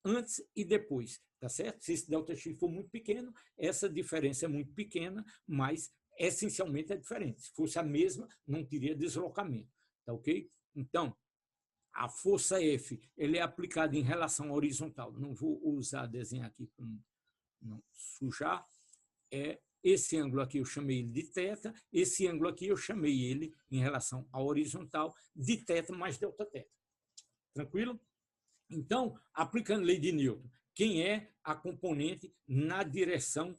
A: antes e depois, tá certo? Se esse ΔX for muito pequeno, essa diferença é muito pequena, mas essencialmente é diferente. Se fosse a mesma, não teria deslocamento, tá ok? Então, a força F ele é aplicada em relação à horizontal. Não vou usar desenho aqui para não sujar. Esse ângulo aqui eu chamei ele de θ, esse ângulo aqui eu chamei ele, em relação à horizontal, de θ mais Δθ. Tranquilo? Então, aplicando a lei de Newton, quem é a componente na direção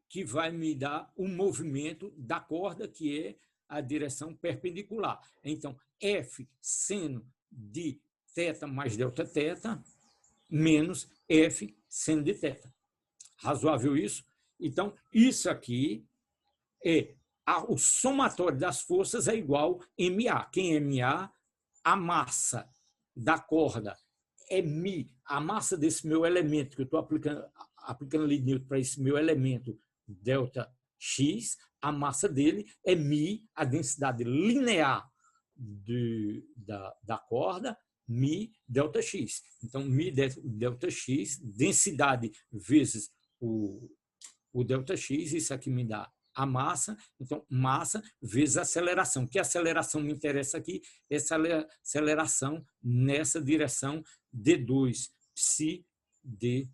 A: que vai me dar o movimento da corda, que é a direção perpendicular. Então, F seno de θ mais Δθ, menos F seno de θ. Razoável isso? Então, isso aqui o somatório das forças é igual a MA. Quem é MA? A massa da corda é μ, a massa desse meu elemento, que eu estou aplicando a lei de Newton para esse meu elemento ΔX, a massa dele é μ, a densidade linear da corda, μ ΔX. Então, μ ΔX, densidade vezes o ΔX, isso aqui me dá a massa, então massa vezes aceleração. Que aceleração me interessa aqui? Essa aceleração nessa direção D2, psi de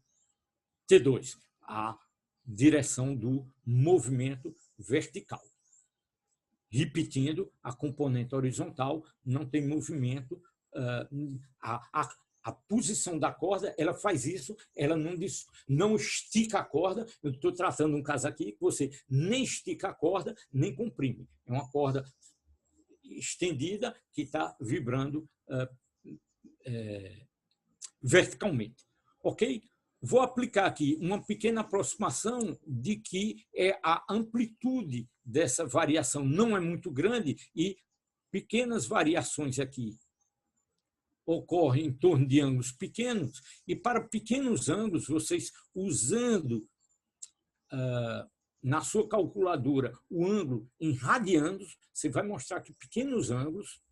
A: T2, a direção do movimento vertical. Repetindo, a componente horizontal não tem movimento, a posição da corda, ela faz isso, ela não estica a corda. Eu estou tratando um caso aqui que você nem estica a corda, nem comprime. É uma corda estendida que está vibrando verticalmente. Ok? Vou aplicar aqui uma pequena aproximação de que a amplitude dessa variação não é muito grande e pequenas variações aqui ocorrem em torno de ângulos pequenos, e para pequenos ângulos, vocês usando na sua calculadora o ângulo em radianos, você vai mostrar que pequenos ângulos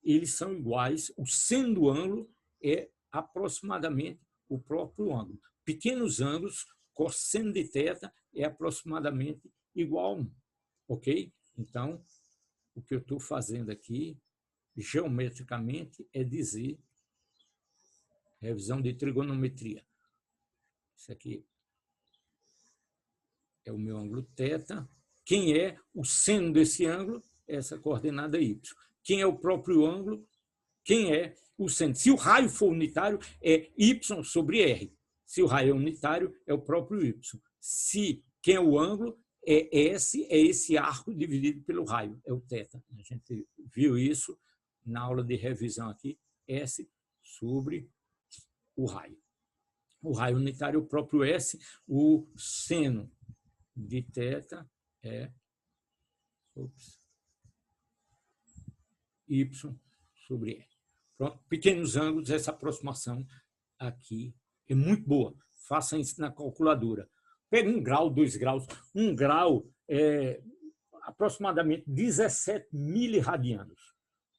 A: eles são iguais, o seno do ângulo é aproximadamente o próprio ângulo. Pequenos ângulos, cosseno de θ é aproximadamente igual a 1. Ok? Então, o que eu estou fazendo aqui, geometricamente, é dizer, revisão de trigonometria. Isso aqui é o meu ângulo θ. Quem é o seno desse ângulo? Essa coordenada y. Quem é o próprio ângulo? Quem é o seno? Se o raio for unitário, é y sobre r. Se o raio é unitário, é o próprio y. Se quem é o ângulo, é esse arco dividido pelo raio, é o θ. A gente viu isso na aula de revisão aqui, S sobre o raio. O raio unitário é o próprio S, o seno de θ é y sobre r. Pronto, pequenos ângulos, essa aproximação aqui é muito boa. Façam isso na calculadora. Pega 1 grau, 2 graus. 1 grau é aproximadamente 17 miliradianos.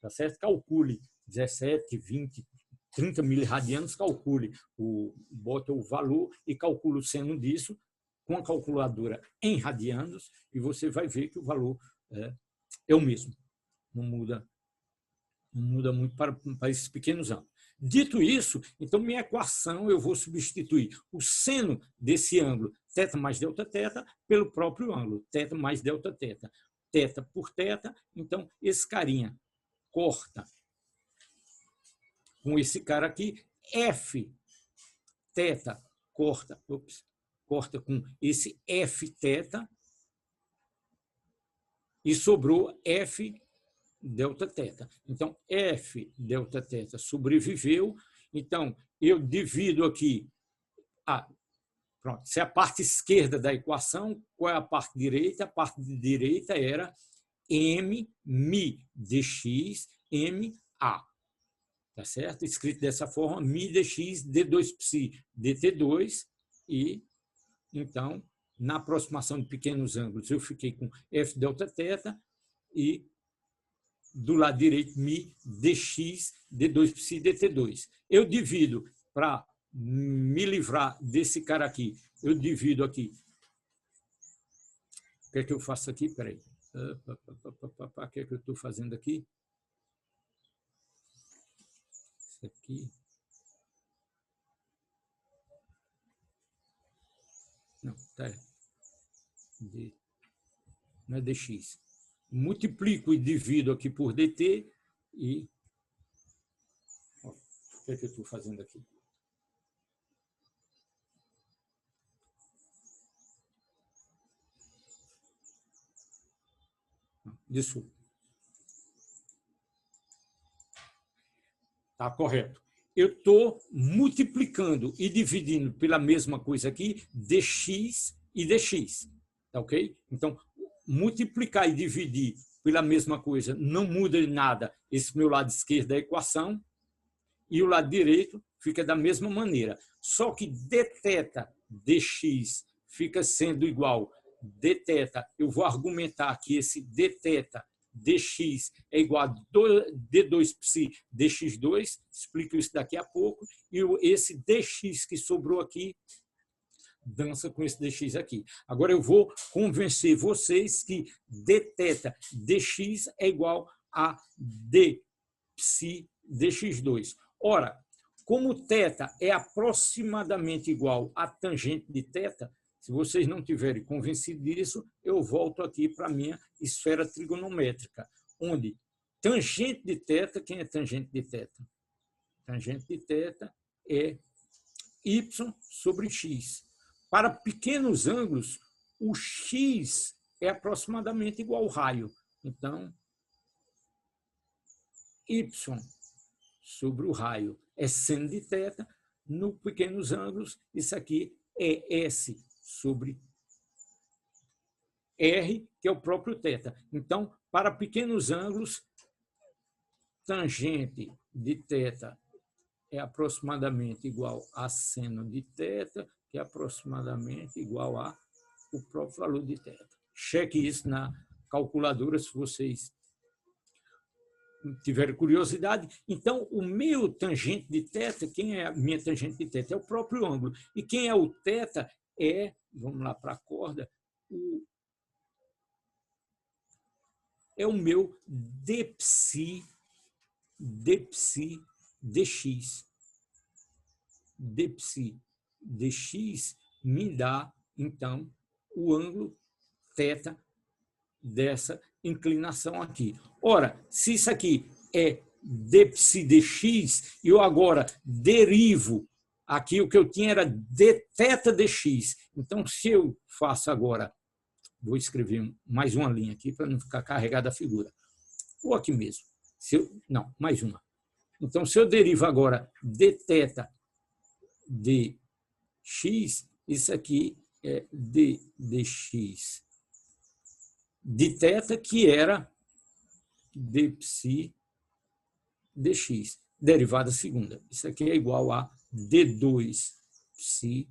A: tá certo? Calcule 17, 20, 30 miliradianos, calcule, bota o valor e calcule o seno disso com a calculadora em radianos e você vai ver que o valor é o mesmo. Não muda muito para esses pequenos ângulos. Dito isso, então minha equação eu vou substituir o seno desse ângulo θ mais Δθ pelo próprio ângulo θ mais Δθ. Θ por θ, então esse carinha corta com esse cara aqui, F θ corta com esse F θ e sobrou F Δθ. Então, F Δθ sobreviveu. Então, eu divido aqui. Pronto. Se é a parte esquerda da equação, qual é a parte direita? A parte direita era M mi dx M A. Tá certo? Escrito dessa forma, mi dx d2 psi dt2. E, então, na aproximação de pequenos ângulos, eu fiquei com F Δθ e do lado direito, mi dx d2 psi dt2. Eu divido, para me livrar desse cara aqui, eu divido aqui. O que é que eu faço aqui? Espera aí. O que é que eu estou fazendo aqui? Isso aqui. Não, tá. Não é dx. Multiplico e divido aqui por dt e... o que é que eu estou fazendo aqui? Desculpa. Está correto. Eu estou multiplicando e dividindo pela mesma coisa aqui, dx e dx. Tá ok? Então, multiplicar e dividir pela mesma coisa não muda em nada esse meu lado esquerdo da equação e o lado direito fica da mesma maneira. Só que dθ dx fica sendo igual dθ. Eu vou argumentar que esse dθ dx é igual a d2 psi dx2, explico isso daqui a pouco, e esse dx que sobrou aqui dança com esse dx aqui. Agora eu vou convencer vocês que dθ dx é igual a d psi dx2. Ora, como θ é aproximadamente igual a tangente de θ, se vocês não tiverem convencido disso, eu volto aqui para a minha esfera trigonométrica, onde tangente de θ, quem é tangente de θ? Tangente de θ é y sobre x. Para pequenos ângulos, o x é aproximadamente igual ao raio. Então, y sobre o raio é seno de θ. No pequenos ângulos, isso aqui é S sobre R, que é o próprio θ. Então, para pequenos ângulos, tangente de θ é aproximadamente igual a seno de θ, que é aproximadamente igual a o próprio valor de θ. Cheque isso na calculadora se vocês tiverem curiosidade. Então, o meu tangente de θ, quem é a minha tangente de θ? É o próprio ângulo. E quem é o θ é, vamos lá para a corda, é o meu d psi dx. D psi dx me dá, então, o ângulo θ dessa inclinação aqui. Ora, se isso aqui é d psi dx, eu agora derivo aqui, o que eu tinha era dθ dx. Então, se eu faço agora, vou escrever mais uma linha aqui para não ficar carregada a figura. Ou aqui mesmo. Não, mais uma. Então, se eu derivo agora dθ dx, isso aqui é d dx de θ, que era d psi dx, derivada segunda. Isso aqui é igual a d2 psi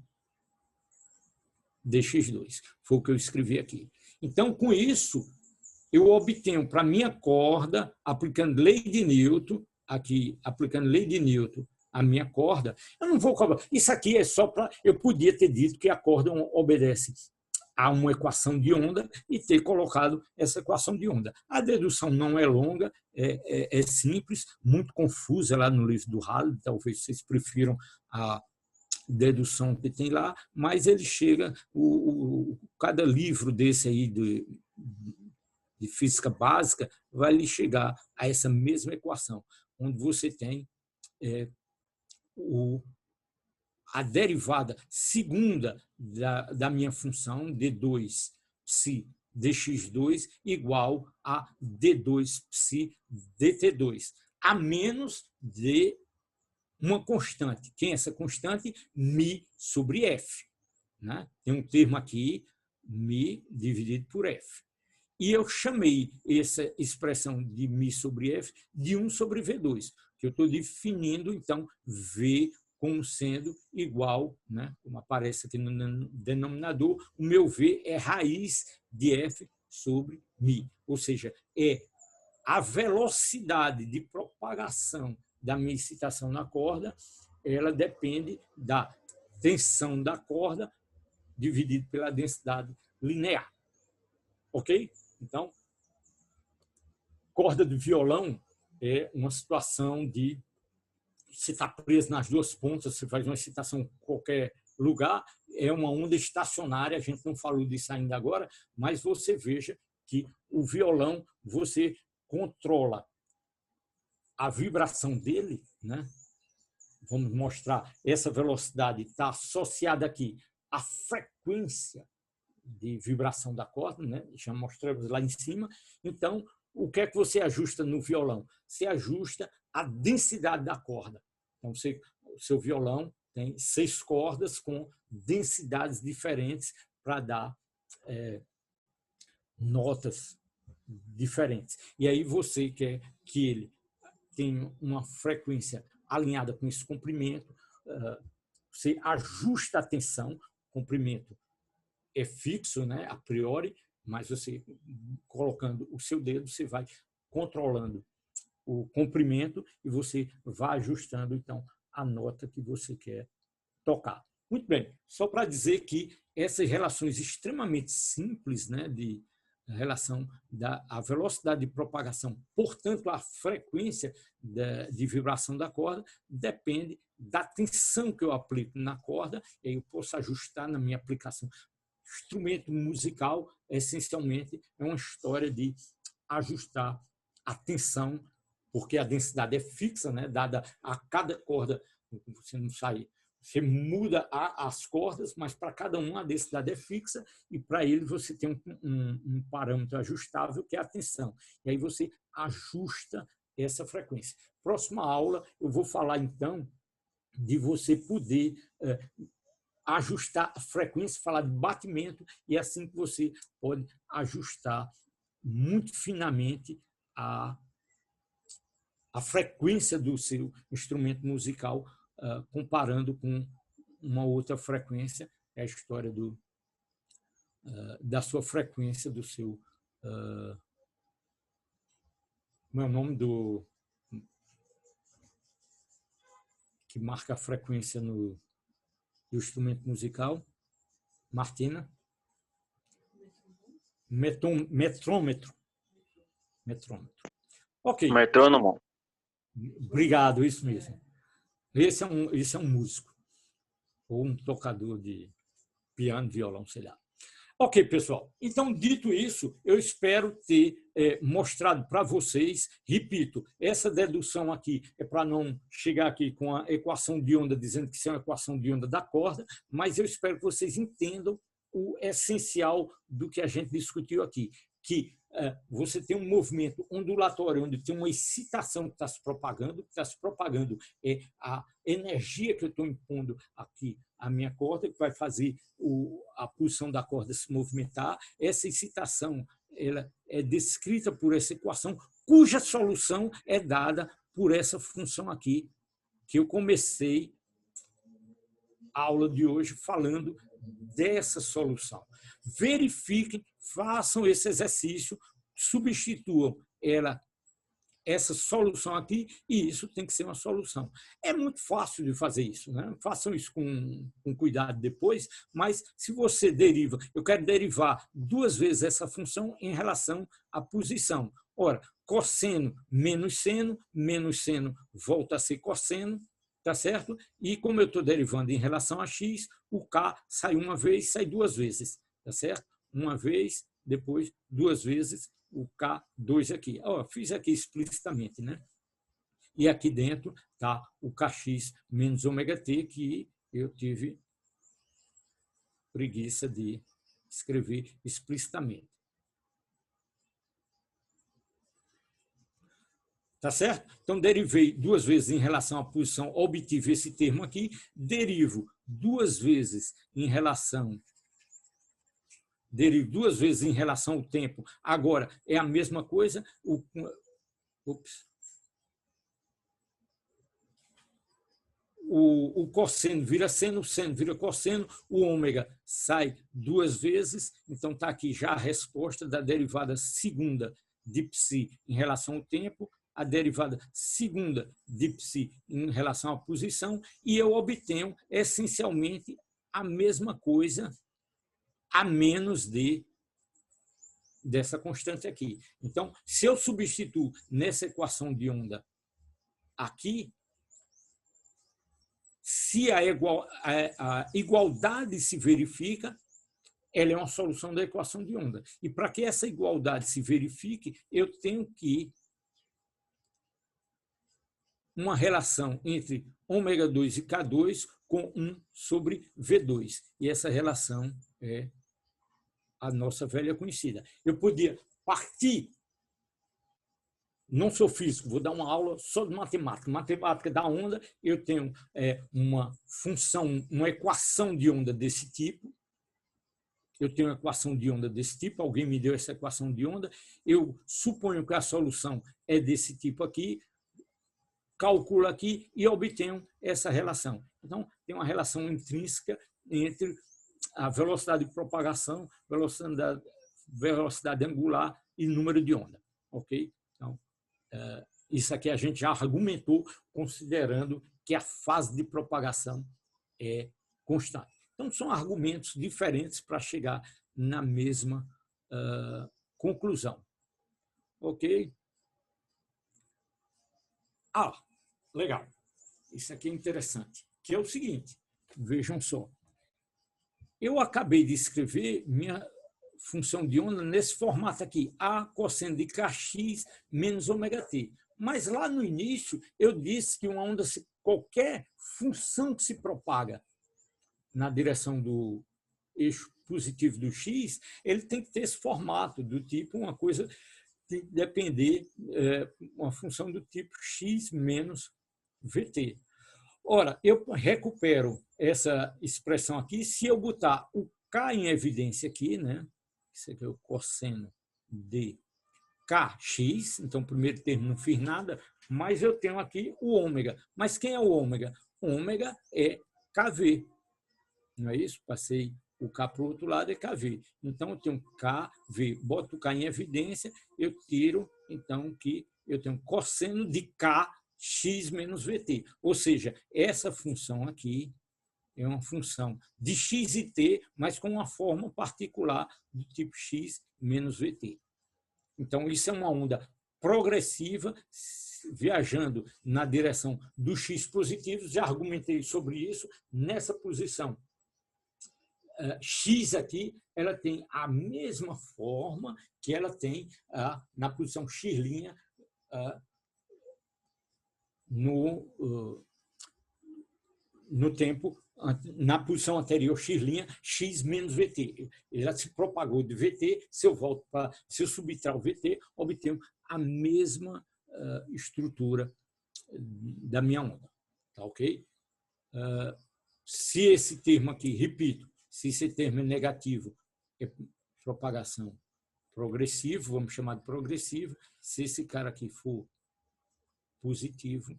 A: dx2. Foi o que eu escrevi aqui. Então, com isso, eu obtenho para minha corda, aplicando lei de Newton, aqui, aplicando lei de Newton, a minha corda, eu não vou cobrar. Isso aqui é só para... Eu podia ter dito que a corda obedece a uma equação de onda e ter colocado essa equação de onda. A dedução não é longa, é simples, muito confusa lá no livro do Halley, talvez vocês prefiram a dedução que tem lá, mas ele chega, cada livro desse aí de física básica vai lhe chegar a essa mesma equação, onde você tem a derivada segunda da minha função d2 psi dx2 igual a d2 psi dt2, a menos de uma constante. Quem é essa constante? Mi sobre f. Né? Tem um termo aqui, mi dividido por f. E eu chamei essa expressão de mi sobre f de 1 sobre v2, que eu estou definindo, então, v como sendo igual, né? Como aparece aqui no denominador, o meu v é raiz de f sobre mi, ou seja, é a velocidade de propagação da minha excitação na corda, ela depende da tensão da corda dividido pela densidade linear. Ok? Então, corda de violão é uma situação de você está preso nas duas pontas, você faz uma excitação em qualquer lugar, é uma onda estacionária, a gente não falou disso ainda agora, mas você veja que o violão, você controla a vibração dele, né? Vamos mostrar, essa velocidade está associada aqui à frequência de vibração da corda, né? Já mostramos lá em cima. Então, o que é que você ajusta no violão? Você ajusta a densidade da corda. Então, o seu violão tem 6 cordas com densidades diferentes para dar notas diferentes. E aí você quer que ele tenha uma frequência alinhada com esse comprimento, você ajusta a tensão, comprimento é fixo, né, a priori, mas você, colocando o seu dedo, você vai controlando o comprimento e você vai ajustando, então, a nota que você quer tocar. Muito bem, só para dizer que essas relações extremamente simples, né, de relação da velocidade de propagação, portanto, a frequência de vibração da corda, depende da tensão que eu aplico na corda, e aí eu posso ajustar na minha aplicação. Instrumento musical, essencialmente, é uma história de ajustar a tensão, porque a densidade é fixa, né? Dada a cada corda, você não sai, você muda as cordas, mas para cada uma a densidade é fixa e para ele você tem um parâmetro ajustável, que é a tensão. E aí você ajusta essa frequência. Próxima aula, eu vou falar, então, de você poder ajustar a frequência, falar de batimento, e é assim que você pode ajustar muito finamente a frequência do seu instrumento musical, comparando com uma outra frequência, é a história da sua frequência, do seu... Como é o nome do... que marca a frequência do instrumento musical? Martina? Metrômetro. Ok.
C: Metrônomo.
A: Obrigado, isso mesmo. Esse é um músico, ou um tocador de piano, violão, sei lá. Ok, pessoal. Então, dito isso, eu espero ter mostrado para vocês, repito, essa dedução aqui é para não chegar aqui com a equação de onda, dizendo que isso é uma equação de onda da corda, mas eu espero que vocês entendam o essencial do que a gente discutiu aqui, que você tem um movimento ondulatório, onde tem uma excitação que está se propagando. O que está se propagando é a energia que eu estou impondo aqui à minha corda, que vai fazer a pulsão da corda se movimentar. Essa excitação ela é descrita por essa equação, cuja solução é dada por essa função aqui, que eu comecei a aula de hoje falando dessa solução. Verifiquem, façam esse exercício substituam essa solução aqui, e isso tem que ser uma solução. É muito fácil de fazer isso, né? Façam isso com cuidado depois, mas se você deriva, eu quero derivar 2 vezes essa função em relação à posição. Ora, cosseno menos seno volta a ser cosseno, tá certo? E como eu estou derivando em relação a x, o k sai uma vez, sai 2 vezes, tá certo? Uma vez, depois 2 vezes, o K2 aqui. Fiz aqui explicitamente, né? E aqui dentro está o Kx menos ômega t, que eu tive preguiça de escrever explicitamente. Tá certo? Então, derivei 2 vezes em relação à posição, obtive esse termo aqui, derivo 2 vezes em relação ao tempo. Agora, é a mesma coisa. O cosseno vira seno, o seno vira cosseno, o ômega sai 2 vezes. Então, está aqui já a resposta da derivada segunda de psi em relação ao tempo, a derivada segunda de psi em relação à posição, e eu obtenho essencialmente a mesma coisa, a menos dessa constante aqui. Então, se eu substituo nessa equação de onda aqui, se a igualdade se verifica, ela é uma solução da equação de onda. E para que essa igualdade se verifique, eu tenho que uma relação entre ômega2 e K2 com 1 sobre V2. E essa relação é a nossa velha conhecida. Eu podia partir, não sou físico, vou dar uma aula só de matemática. Matemática da onda, eu tenho uma função, uma equação de onda desse tipo. Eu tenho uma equação de onda desse tipo, alguém me deu essa equação de onda, eu suponho que a solução é desse tipo aqui, calculo aqui e obtenho essa relação. Então, tem uma relação intrínseca entre a velocidade de propagação, velocidade angular e número de onda. Ok? Então, isso aqui a gente já argumentou, considerando que a fase de propagação é constante. Então, são argumentos diferentes para chegar na mesma conclusão. Ok? Legal. Isso aqui é interessante, que é o seguinte, vejam só. Eu acabei de escrever minha função de onda nesse formato aqui, A cosseno de Kx menos ômega t. Mas lá no início eu disse que uma onda, qualquer função que se propaga na direção do eixo positivo do x, ele tem que ter esse formato do tipo uma coisa de depender, uma função do tipo x menos VT. Ora, eu recupero essa expressão aqui se eu botar o K em evidência aqui, né? Isso aqui é o cosseno de Kx, então o primeiro termo não fiz nada, mas eu tenho aqui o ômega. Mas quem é o ômega? O ômega é KV, não é isso? Passei o K para o outro lado, é KV. Então, eu tenho KV, boto o K em evidência, eu tiro, então, que eu tenho cosseno de Kx menos VT. Ou seja, essa função aqui é uma função de x e t, mas com uma forma particular do tipo x menos VT. Então, isso é uma onda progressiva, viajando na direção do x positivo. Já argumentei sobre isso. Nessa posição x aqui, ela tem a mesma forma que ela tem na posição x' no tempo, na posição anterior x', x menos VT. Ele já se propagou de VT, se eu subtrar o VT, obtenho a mesma estrutura da minha onda. Tá ok? Se esse termo aqui, repito, se esse termo é negativo, é propagação progressiva, vamos chamar de progressiva. Se esse cara aqui for positivo,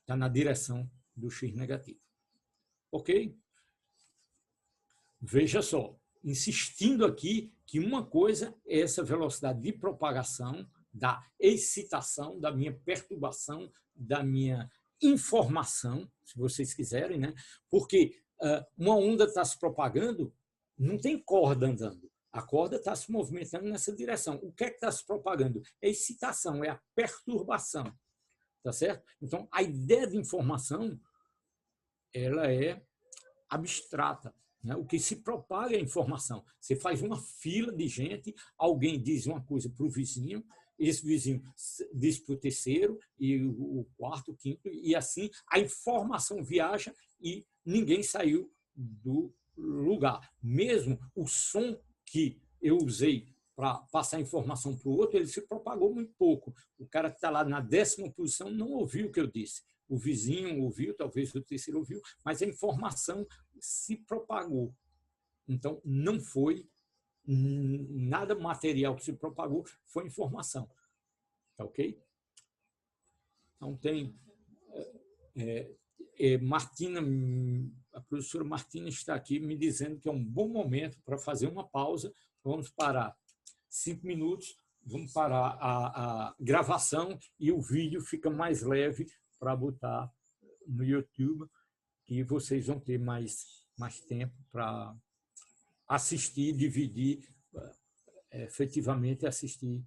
A: está na direção do x negativo. Ok? Veja só, insistindo aqui que uma coisa é essa velocidade de propagação, da excitação, da minha perturbação, da minha informação, se vocês quiserem, né? Porque uma onda está se propagando, não tem corda andando. A corda está se movimentando nessa direção. O que é que está se propagando? É a excitação, é a perturbação. Tá certo? Então, a ideia de informação ela é abstrata. Né? O que se propaga é a informação. Você faz uma fila de gente, alguém diz uma coisa para o vizinho, esse vizinho diz para o terceiro, e o quarto, o quinto, e assim a informação viaja e ninguém saiu do lugar. Mesmo o som que eu usei para passar informação para o outro, ele se propagou muito pouco. O cara que está lá na 10ª posição não ouviu o que eu disse. O vizinho ouviu, talvez o terceiro ouviu, mas a informação se propagou. Então, não foi nada material que se propagou, foi informação. Tá ok? Então, tem... Martina, a professora Martina está aqui me dizendo que é um bom momento para fazer uma pausa. Vamos parar 5 minutos, vamos parar a gravação e o vídeo fica mais leve para botar no YouTube e vocês vão ter mais tempo para assistir, dividir, efetivamente assistir